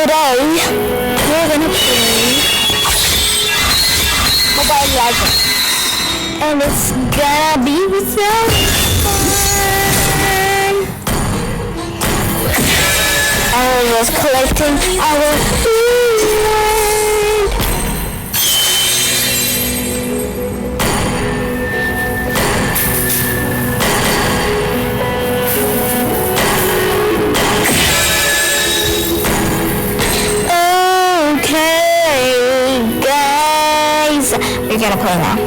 today we're gonna play Mobile Legends, and it's gonna be so fun. I was collecting our food. We're gonna play now.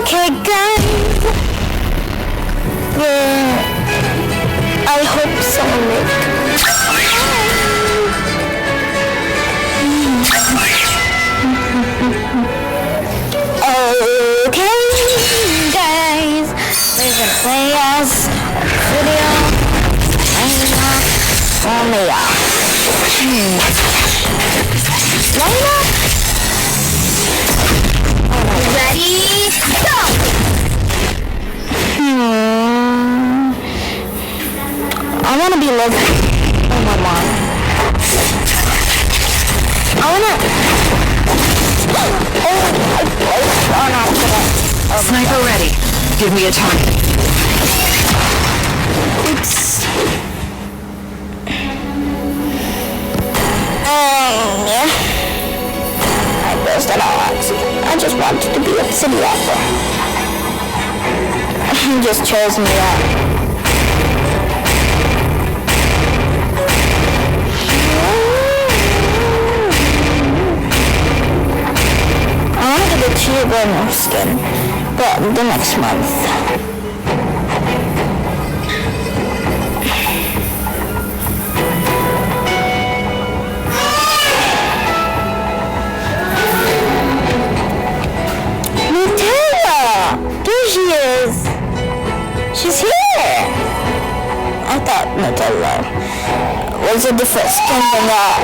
Okay, guys. I hope so, Nick. Okay, guys, we're gonna play as video. Layla. Ready? Go! I want to be living. Oh my mom. I want to. Oh no. Sniper ready. Give me a target. Oops. Yeah. I pressed it all accident. I just wanted to be a city rapper. He just chose me up. I want to get the Chia skin, but the next month. Nutella! There she is! She's here! I thought Nutella was a different skin than that.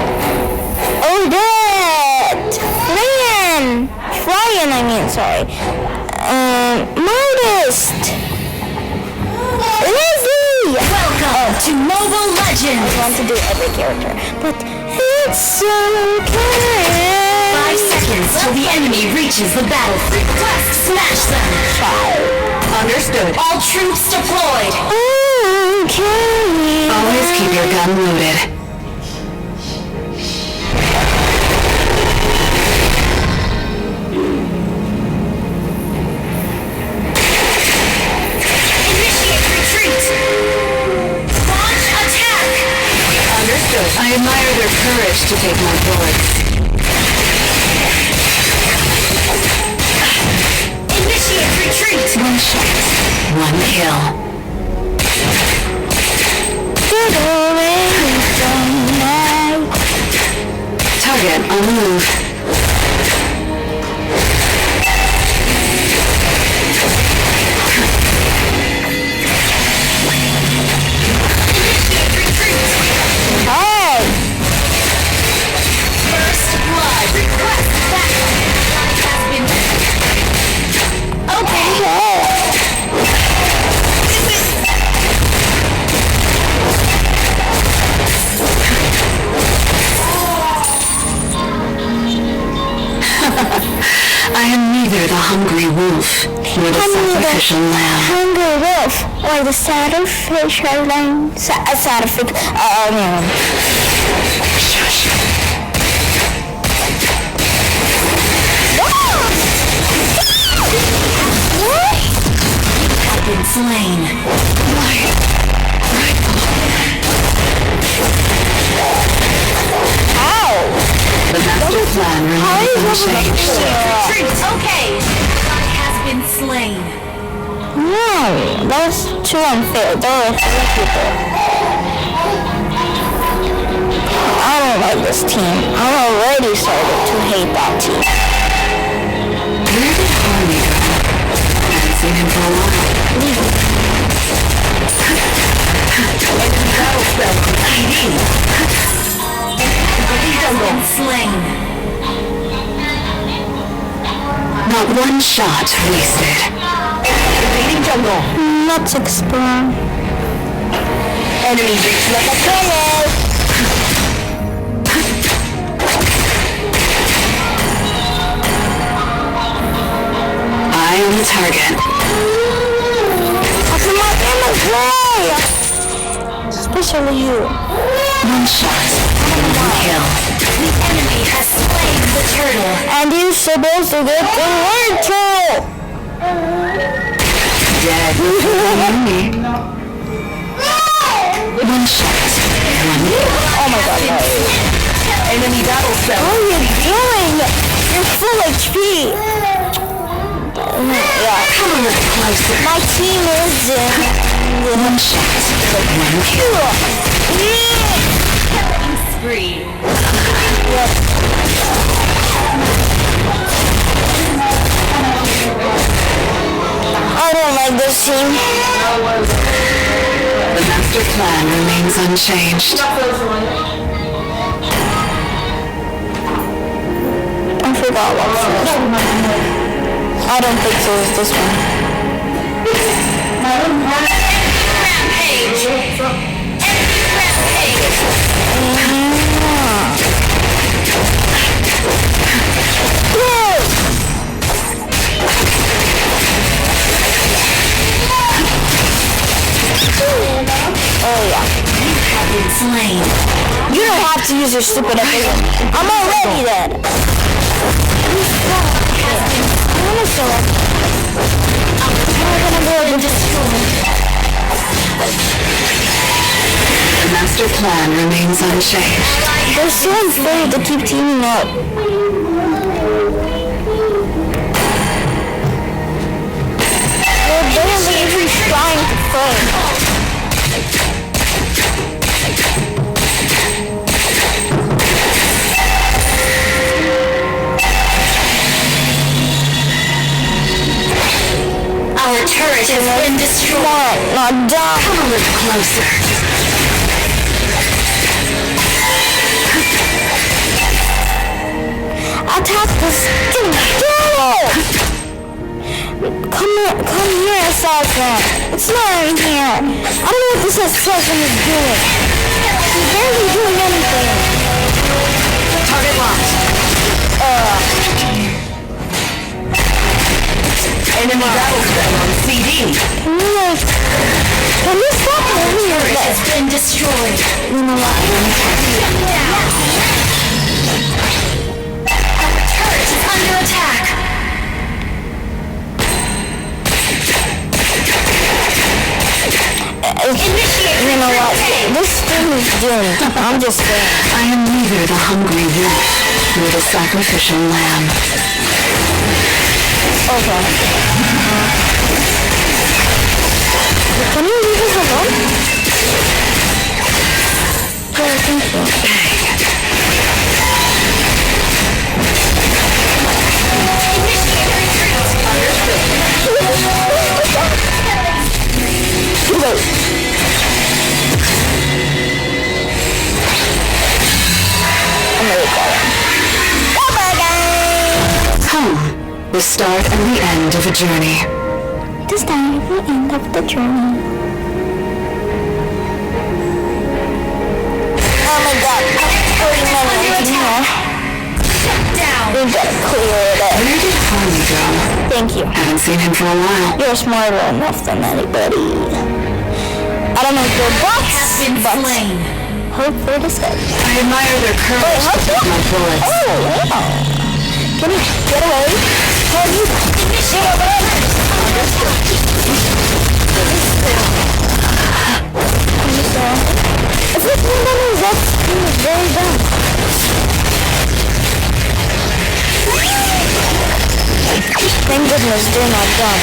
Oh, that! Ryan, sorry. Modest! Leslie! Welcome to Mobile Legends! I want to do every character, but it's okay. 5 seconds till the enemy reaches the battlefield. Request smash them! Understood. All troops deployed! Okay. Always keep your gun loaded. I admire their courage to take my bullets. Initiate retreat! 1 shot, 1 kill. Target on the move. I am neither the hungry wolf nor the sacrificial lamb. Hungry wolf or the sacrificial lamb. Sacrificial. Shush. What? Have been slain. Ow! The master plan remains unchanged. Okay, God has been slain. No, that was too unfair. There were 3 people. I don't like this team. I'm already started to hate that team. Where did Harley go? Haven't seen him for a while. Enemy battle spell on CD. Has been slain. Not one shot wasted. Invading jungle. Let's explore. Enemy reach level 12. Eye on the target. Come on, way! Especially you. One shot. One kill. The enemy has slain the turtle. And you're supposed to get the word troll! Dead. One shot. One kill. Oh my god, no. Enemy battle spell. What are you doing? You're full HP! Yeah. Come a little closer. My team is in... One shot. One kill. Killing spree. I don't like this team. The master plan remains unchanged. I forgot what's this one. I don't think so. It's this one. Rampage. Enemy rampage. Oh yeah. Have been slain. You don't have to use your stupid ability. I'm already dead. I'm gonna show up. I'm gonna go and destroy. The master plan remains unchanged. They're so unfair to keep teaming up. They're barely even trying to fight. Our turret has been destroyed. Not done. Come a little closer. Attack this turtle! Come here, assassin. It's not in here. I don't know what this assassin is doing. He's barely doing anything. Target locked. Enemy battle spell on CD. Can you stop moving your Turret leg? has been destroyed. You know what? Our turret is under attack. You know what? This thing is doomed. I'm just saying. I am neither the hungry wolf nor the sacrificial lamb. Okay. Can you leave us alone? Yeah, thank you. Too late. I'm really sorry. Bye-bye, guys! Home, the start and the end of a journey. The start of the end of the journey. Oh my god, I'm 40 minutes in here. Down. We gotta clear it up. Where did Harley go? Thank you. Haven't seen him for a while. You're smarter enough than anybody. I don't know if you're bots, Has been but slain. hope for the same. I admire their Wait, courage how to take my bullets. Oh, wow. Can you get away? Can you get away? If it's one that is very dumb. Thank goodness they're not dumb.